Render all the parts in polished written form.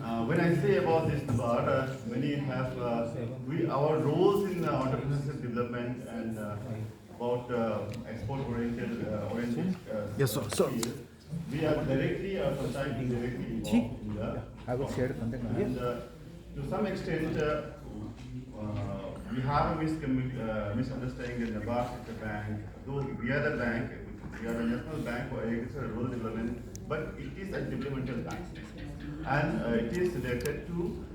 When I say about this NABARD, many have our roles in entrepreneurship development and about export-oriented Yes, sir. So, field. We are directly or sometimes indirectly involved in the. I will share the content. And to some extent, we have a misunderstanding that NABARD is a bank. Though we are the bank, we are a national bank for agricultural rural development, but it is a developmental bank. And it is related to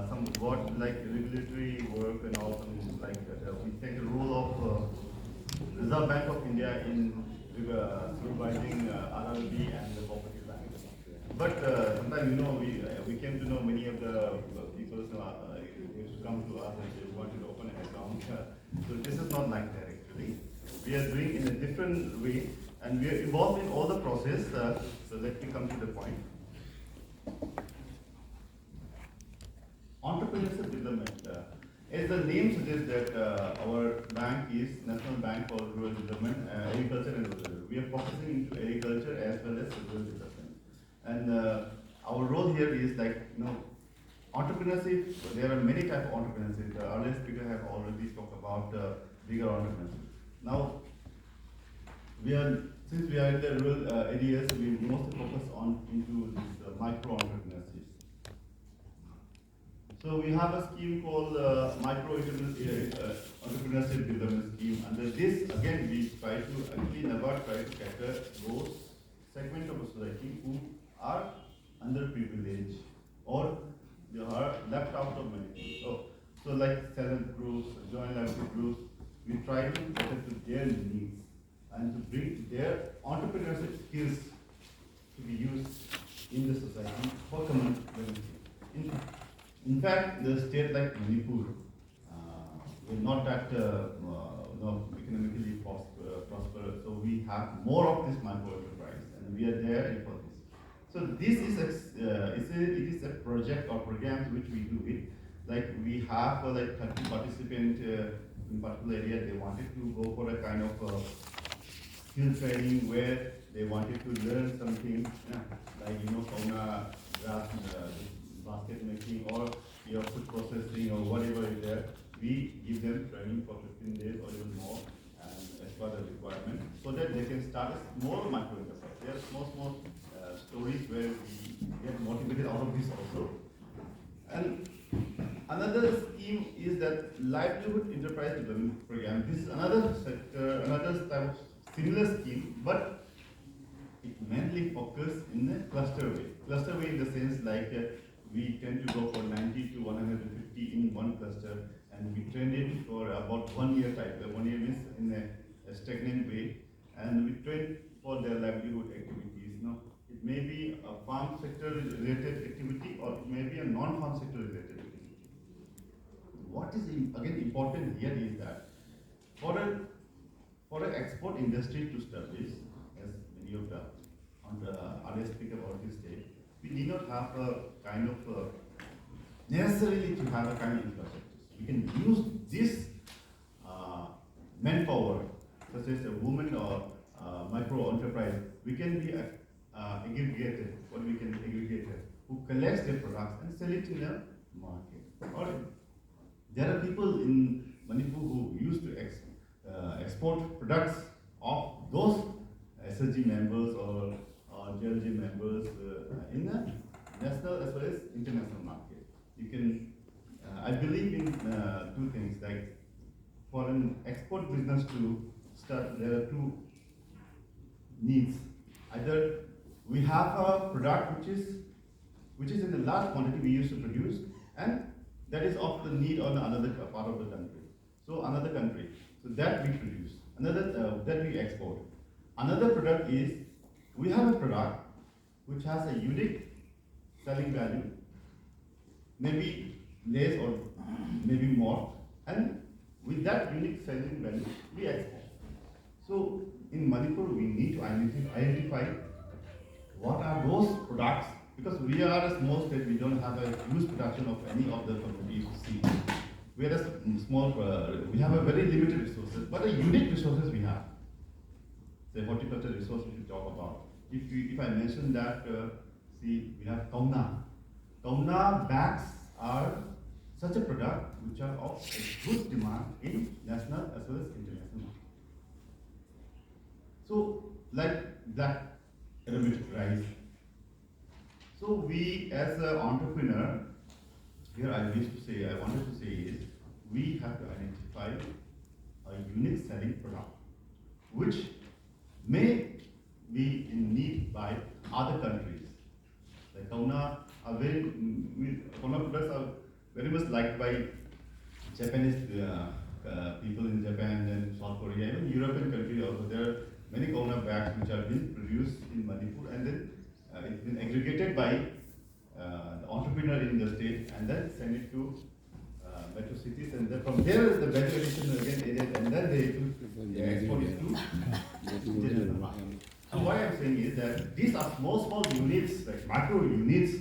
some what like regulatory work and also like we take the role of Reserve Bank of India in supervising RRB and the cooperative bank. But sometimes we came to know many of the people used to come to us and they wanted to open an account. So this is not like that actually. We are doing in a different way and we are involved in all the process. So let me come to the point. Entrepreneurship development. As the name suggests that our bank is National Bank for Rural Development, Agriculture and Rural. We are focusing into agriculture as well as rural development. And our role here is like, entrepreneurship, there are many types of entrepreneurship. The earlier speaker have already talked about bigger entrepreneurship. Now, since we are in the rural areas, we mostly focus on into this micro entrepreneurship. So we have a scheme called Micro Entrepreneurship Development Scheme. Under this, again, we try to actually never try to cater those segments of society who are underprivileged or they are left out of many. So like self-help groups, joint livelihood groups, we try to cater to their needs and to bring their entrepreneurship skills to be used in the society for common benefit. In fact, the state like Manipur will not that economically prosper. So we have more of this micro enterprise, and we are there for this. So this is it is a project or programs which we do it. Like we have like 30 participants in particular area. They wanted to go for a kind of skill training where they wanted to learn something like fauna, grass, basket making or your food processing or whatever is there. We give them training for 15 days or even more and as per the requirement so that they can start a small micro enterprise. There are small stories where we get motivated out of this also. And another scheme is that livelihood enterprise development program. This is another sector, another type of similar scheme, but it mainly focuses in a cluster way. Cluster way in the sense like we tend to go for 90 to 150 in one cluster and we train it for about 1 year type. 1 year means in a stagnant way and we train for their livelihood activities. It may be a farm sector related activity or it may be a non-farm sector related activity. What is again important here is that for an export industry to establish, as many of the others speak about this day, we need not have a kind of necessarily to have a kind of infrastructure. We can use this manpower, such as a woman or micro enterprise. We can be aggregated, who collects their products and sell it in the market. Or there are people in Manipur who used to export products of those SSG members or JLG members in the national as well as international market. You can, I believe in two things, like for an export business to start, there are two needs. Either we have a product which is in a large quantity we used to produce, and that is of the need on another part of the country. So another country, so that we produce, another that we export. Another product is we have a product which has a unique selling value, maybe less or maybe more, and with that unique selling value, we export. So in Manipur, we need to identify what are those products, because we are a small state, we don't have a huge production of any of the commodities you see. We are a small, we have a very limited resources, but a unique resources we have. The horticulture resource we should talk about. If I mention that, see, we have kauna. Kauna bags are such a product which are of a good demand in national as well as international market. So, like black aromatic rice. So we as an entrepreneur, here I wanted to say is, we have to identify a unique selling product, which may be in need by other countries. Like Kauna products are very much liked by Japanese people in Japan and South Korea, even European countries also. There are many Kauna bags which are being produced in Manipur, and then it's been aggregated by the entrepreneur in the state, and then send it to metro cities, and then from there the value addition again added, and then they export it to international market. So what I'm saying is that these are small units, like micro units,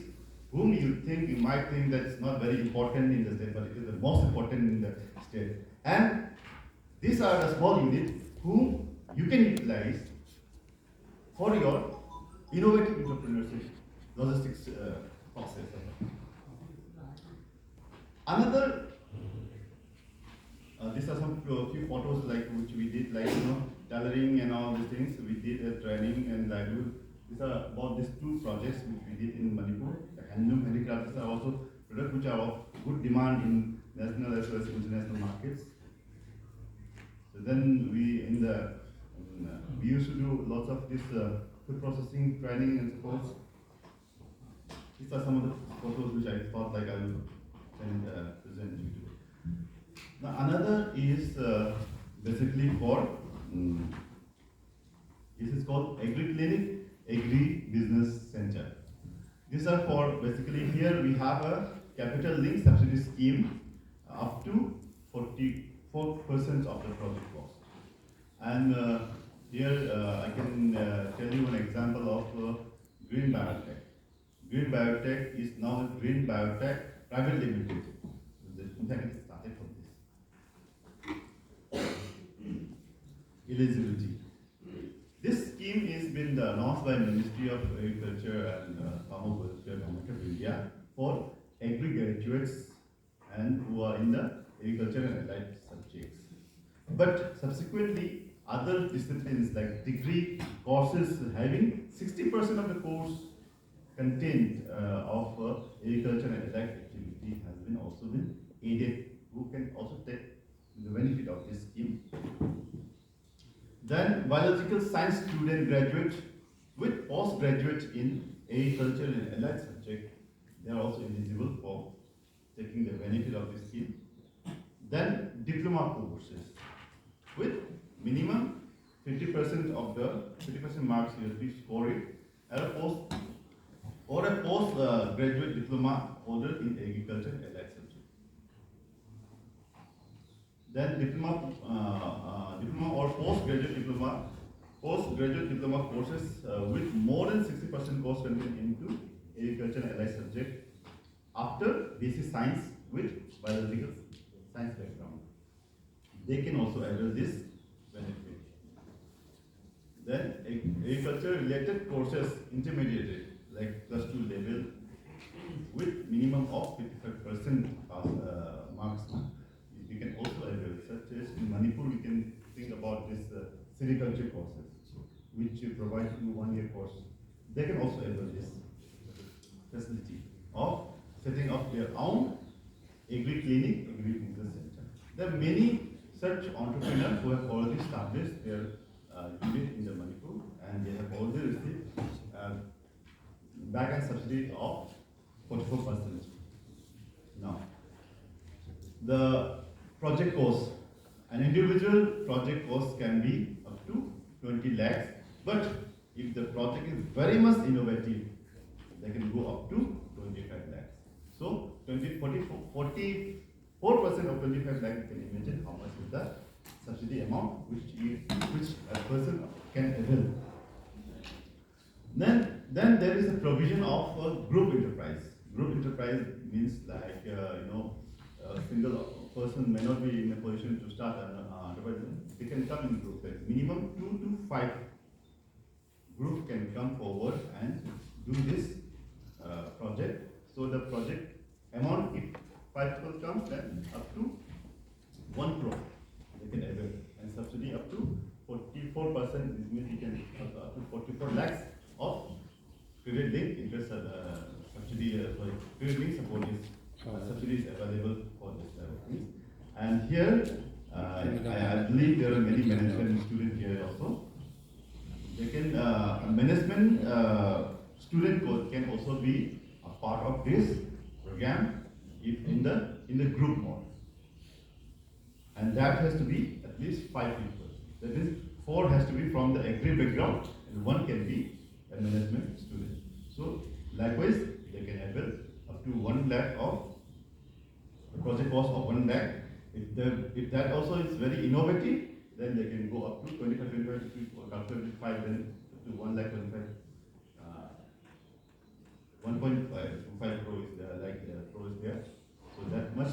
whom you might think that it's not very important in the state, but it is the most important in the state. And these are the small units whom you can utilize for your innovative entrepreneurship logistics process. Another, these are some few photos like which we did, like tailoring and all these things. We did a training and livelihood. These are about these two projects which we did in Manipur. The handloom handicrafts are also products which are of good demand in national as well as international markets. So then we we used to do lots of this food processing training and support. These are some of the photos which I thought like I will present you to. Now another is basically for this is called Agri Clinic, Agri Business Center. These are for basically, here we have a capital link subsidy scheme up to 44% of the project cost. And here I can tell you an example of Green Biotech. Green Biotech is now a Green Biotech Private Limited. In fact, it started from this. Eligibility. This scheme is been announced by Ministry of Agriculture and Farmer Welfare, Government of India, for agri graduates and who are in the agriculture and allied subjects. But subsequently, other disciplines like degree courses having 60% of the course content of agriculture and allied activity has been also been aided, who can also take the benefit of this scheme. Then biological science student graduate with postgraduate in agriculture and allied subject, they are also eligible for taking the benefit of this scheme. Then diploma courses with minimum 50% of the 50% marks you have to score it, and a post graduate diploma holder in agriculture and allied subject. Then diploma or postgraduate diploma courses with more than 60% course content into agriculture and allied subject after BSc Science with biological science background. They can also avail this benefit. Then agriculture related courses, intermediate like +2 level with minimum of 55% pass marks. We can also avail, such as in Manipur we can think about this sericulture courses, which provide you 1 year course. They can also avail this facility of setting up their own agri clinic, agri business center. There are many such entrepreneurs who have already established their unit in the Manipur, and they have already received back-end subsidy of 44%. Now, the project cost, an individual project cost can be up to 20 lakhs, but if the project is very much innovative, they can go up to 25 lakhs. So 44% of 25 lakhs, you can imagine how much is the subsidy amount which a person can avail. Then there is a provision of a group enterprise. Group enterprise means like a single person may not be in a position to start an enterprise. They can come in groups. Like minimum 2 to 5 groups can come forward and do this project. So So the project amount, if 5 people comes, then up to 1 crore they can avail, and subsidy up to 44%. This means you can up to 44 lakhs of credit link interest subsidy. Credit link support is subsidy is available for this type of things. And here, I believe there are many management students here also. They can management student course can also be a part of this program if in the group mode, and that has to be at least 5 people. That is, 4 has to be from the agri background and 1 can be a management student. So likewise, they can avail up to 1 lakh of the project cost of 1 lakh. If that also is very innovative, then they can go up to 25, 25, then to 1 lakh 25. 1.5 crore is there, crore is there. So that much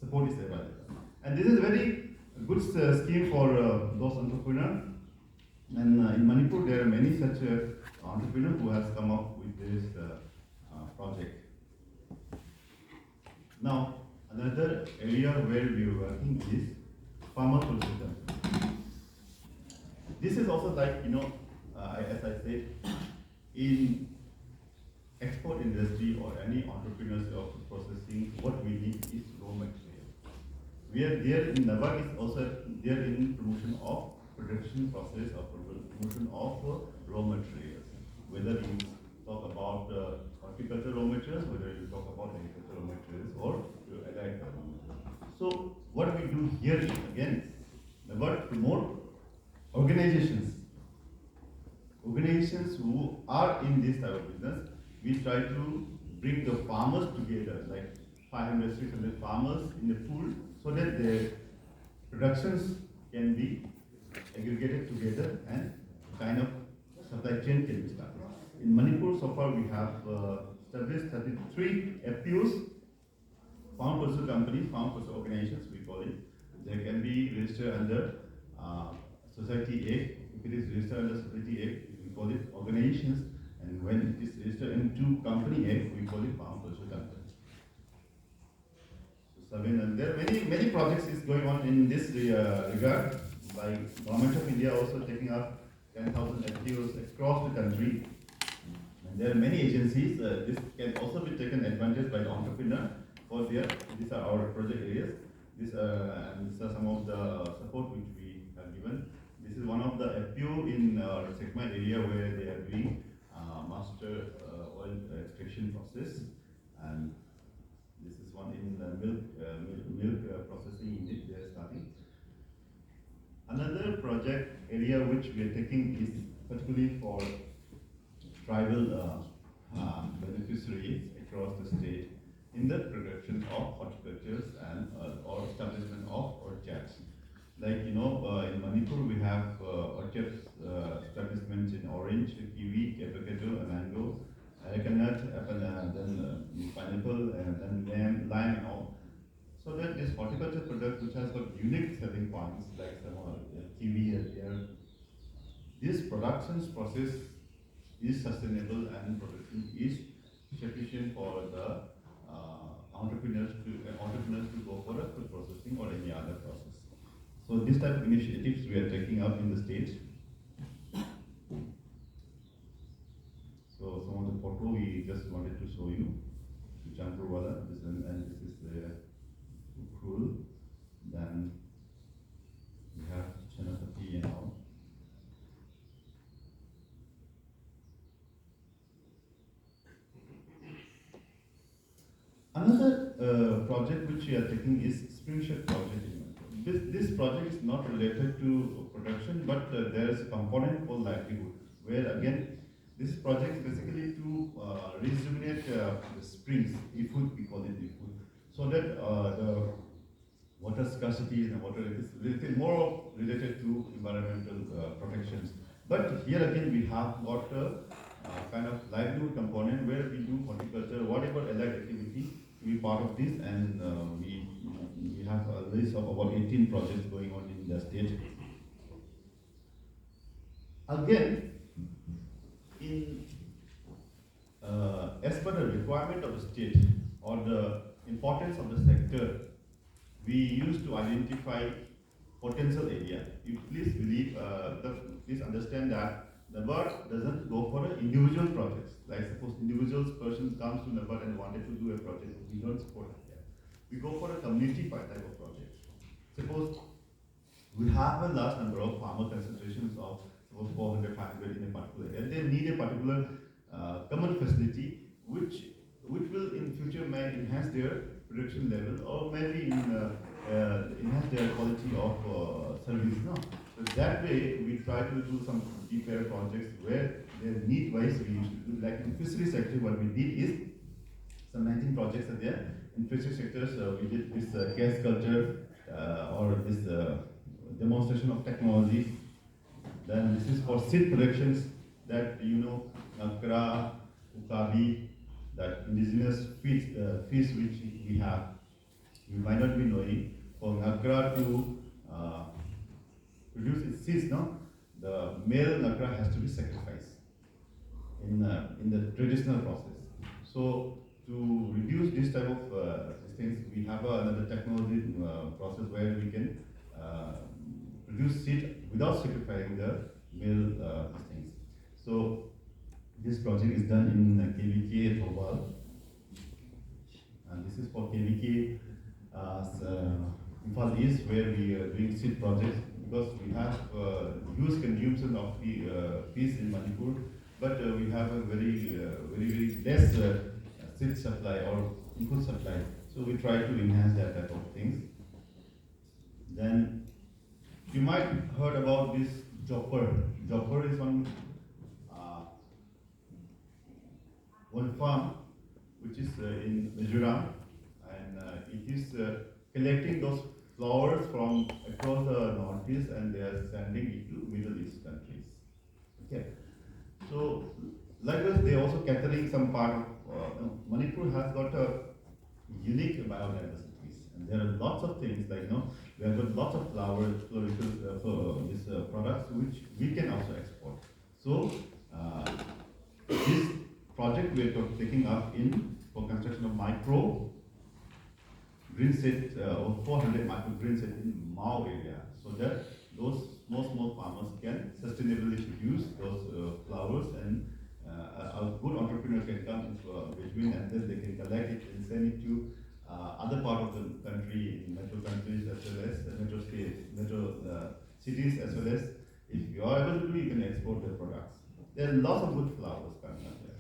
support is available. And this is a very good scheme for those entrepreneurs. And in Manipur, there are many such entrepreneurs who has come up with this project. Now, another area where we are working is farmer producer. This is also like, as I said, in export industry or any entrepreneurship of processing, what we need is raw material. We are there in NABARD is also there in promotion of production process or promotion of raw materials. Whether you talk about horticulture raw materials, whether you talk about agricultural raw materials or allied raw materials. So what we do here is again, NABARD promote organizations who are in this type of business. We try to bring the farmers together, like 500, 600 farmers in the pool, so that their productions can be aggregated together and kind of supply chain can be started. In Manipur, so far we have established 33 FPOs, farm producer companies, farm producer organizations, we call it. They can be registered under Society Act. If it is registered under Society Act, we call it organizations. And when it is registered into Company Act, we call it farm producer company. So, and there are many projects is going on in this regard. Like Government of India also taking up 10,000 FPOs across the country. And there are many agencies. This can also be taken advantage by the entrepreneur for their. These are our project areas. These are some of the support which we have given. This is one of the FPO in our segment area where they are doing master oil extraction process, and this is one in milk processing unit they are starting. Another project area which we are taking is particularly for tribal beneficiaries across the state in the production of horticultures and or establishment of orchards. Like in Manipur we have orchards establishments in orange, kiwi, avocado, mango, coconut, then pineapple, and then lime and all. So that this horticulture product which has got unique selling points like some kiwi and here, this production process is sustainable and production is sufficient for the entrepreneurs to go for a food processing or any other process. So this type of initiatives we are taking up in the state. So some of the photo we just wanted to show you. Champurwala, and this is the Ukrul. Then we have Chanapati and all. Another project which we are taking is Springshot project. This project is not related to production, but there is a component called livelihood, where again, this project is basically to rejuvenate the springs, Ifud, we call it Ifud, so that the water scarcity and water is little more related to environmental protections. But here again, we have got a kind of livelihood component where we do horticulture, whatever allied activity, we be part of this, and we have a list of about 18 projects going on in the state. Again, in as per the requirement of the state or the importance of the sector, we used to identify potential area. You please believe, please understand that NABARD doesn't go for individual projects. Like suppose person comes to NABARD and wanted to do a project, we don't support that. We go for a community type of project. Suppose we have a large number of farmer concentrations of suppose 400, 500 in a particular area. They need a particular common facility which will in future may enhance their production level or maybe enhance their quality of service. No? So that way we try to do some deeper projects where their need wise we used to do. Like in fishery sector, what we did is some 19 projects are there. In fishery sectors, we did this gas culture or this demonstration of technologies. Then this is for seed productions that Nakra, Ukabi, that indigenous fish which we have. You might not be knowing, for Nakra to produce its seeds, no? The male Nakra has to be sacrificed in the traditional process. So to reduce this type of things, we have another technology process where we can produce seed without sacrificing the male things. So this project is done in KVK Thobal, and this is for KVK Imphal E where we are doing seed projects because we have huge consumption of fish in Manipur, but we have a very less seed supply or input supply. So we try to enhance that type of things. Then you might heard about this Jopper. Jopper is one farm which is in Mizoram, and it is collecting those flowers from across the northeast and they are sending it to Middle East countries. Okay, so likewise they also catering some part of Manipur has got a unique biodiversities, and there are lots of things like we have got lots of flowers, these products which we can also export. So this project we are taking up for construction of micro green set or 400 micro green set in Mao area, so that those small farmers can sustainably produce those flowers, and a good entrepreneur can come into between, and then they can collect it and send it to other part of the country, in metro countries as well as metro cities, as well as if you are able to do, you can export the products. There are lots of good flowers coming up there.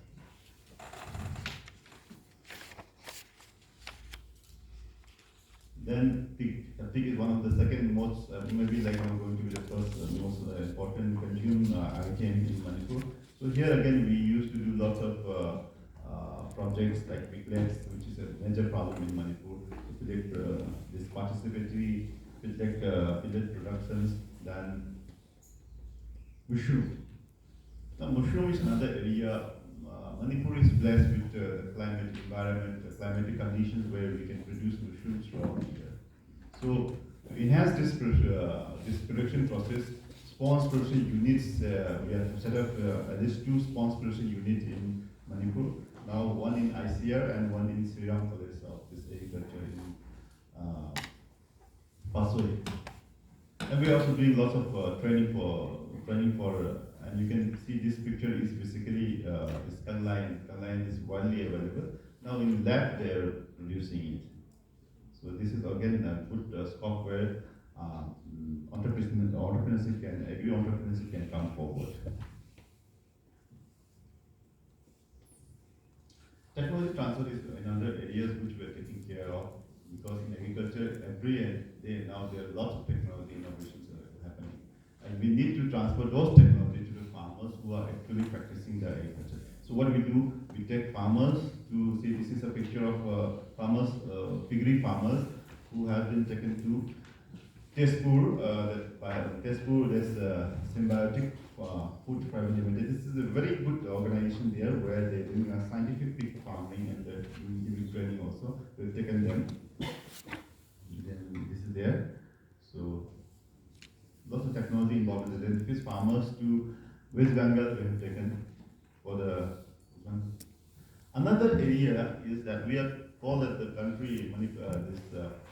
Then pig. Pig is one of the second most, maybe like going to be the first most important consumed item in Manipur. So here again we used to do lots of projects like piglets, which is a major problem in Manipur. This participatory piglet productions. Then mushroom. Now mushroom is another area. Manipur is blessed with the climate environment, the climatic conditions where we can produce mushrooms throughout the year. So to enhance this production process, spawns production units, we have set up at least 2 spawns production units in Manipur. Now one in ICR and one in Kiram College of this agriculture in Pasoi. And we are also doing lots of training for and you can see this picture is basically this Kanline. Kanline is widely available. Now in lab they are producing it. So this is again a good scope where entrepreneurship can come forward. Technology transfer is another areas which we are taking care of, because in agriculture every day now there are lots of technology innovations happening, and we need to transfer those technology to the farmers who are actually practicing their agriculture. So what we do, we take farmers to see, this is a picture of farmers, piggery farmers who have been taken to Tezpur. Tezpur, there's Symbiotic Food Private Limited. This is a very good organization there where they're doing a scientific pig farming and they're giving training also. We've taken them. Then this is there. So lots of technology involved in it. Then fish farmers to West Bengal we have taken for the Another area is that we are called at the country,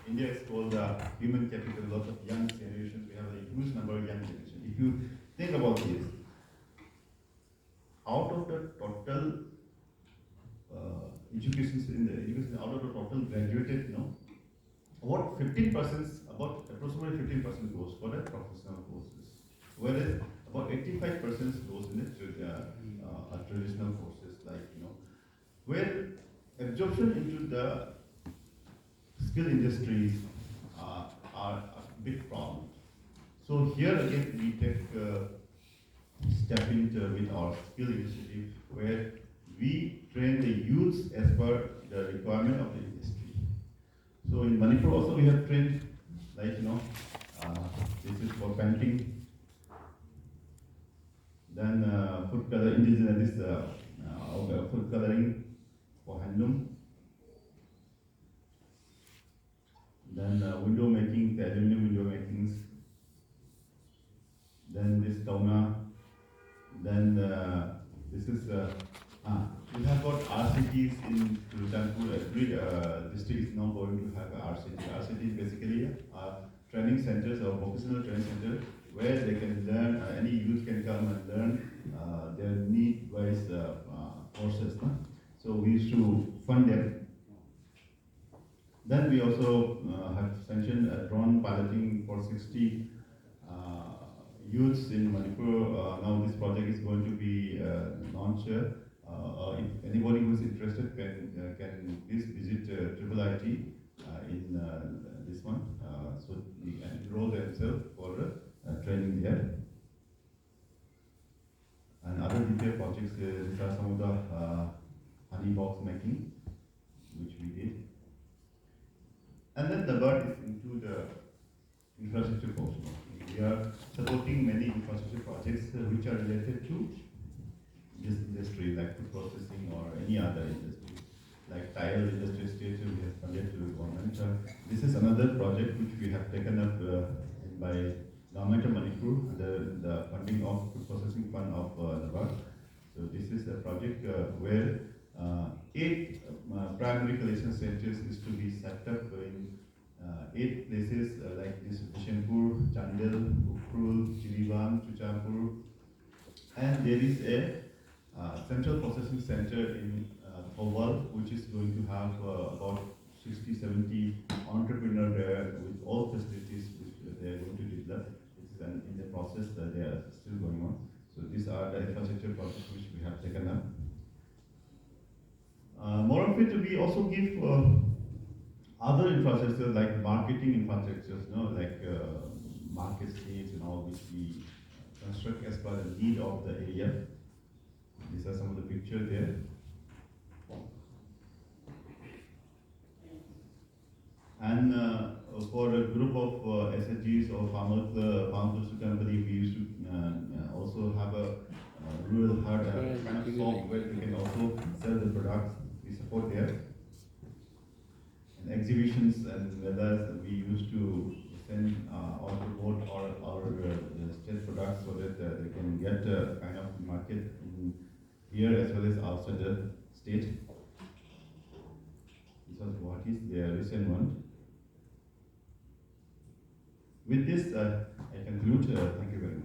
India is called human capital, lots of young generations, we have a huge number of young generation. If you think about this, out of the total out of the total graduated, about 15%, about approximately 15% goes for the professional courses, whereas about 85% goes in the traditional courses, where absorption into the skill industries are a big problem. So here again we take step into with our skill initiative where we train the youths as per the requirement of the industry. So in Manipur also we have trained, this is for painting, then food color, indigenous food coloring for handloom, then window making, the aluminum window makings, then this kauna, then this is we have got RCTs in Sultanpur. Every district is now going to have a RCT. RCT is basically training centers or vocational training center where they can learn, any youth can come and learn their need-wise courses. So we used to fund them. Then we also have sanctioned a drone piloting for 60 youths in Manipur. Now this project is going to be launched. If anybody who is interested can please visit Triple IT in this one, so they can enroll themselves for training there. And other detailed projects, these are some of the honey box making which we did. And then NABARD is into the infrastructure portion. We are supporting many infrastructure projects which are related to this industry, like food processing or any other industry, like tile industry state we have funded to the government. This is another project which we have taken up by Government of Manipur under the funding of food processing fund of NABARD. So this is a project where 8 primary collection centers is to be set up in 8 places like this: Bishanpur, Chandel, Ukhrul, Chirivan, Chuchapur, and there is a central processing center in Thobal, which is going to have about 60-70 entrepreneurs there with all facilities which they are going to develop. This is in the process that they are still going on. So these are the infrastructure projects which we have taken up. More of it, we also give other infrastructure like marketing infrastructures, like market stage and all, which we construct as per the need of the area. These are some of the pictures there. And for a group of SHGs or farm producer company, we used to also have a rural hub, kind of shop where we can also sell the products. We support there. And exhibitions and whether we used to send or promote our state products so that they can get a kind of market in here as well as outside the state. This was what is the recent one. With this, I conclude. Thank you very much.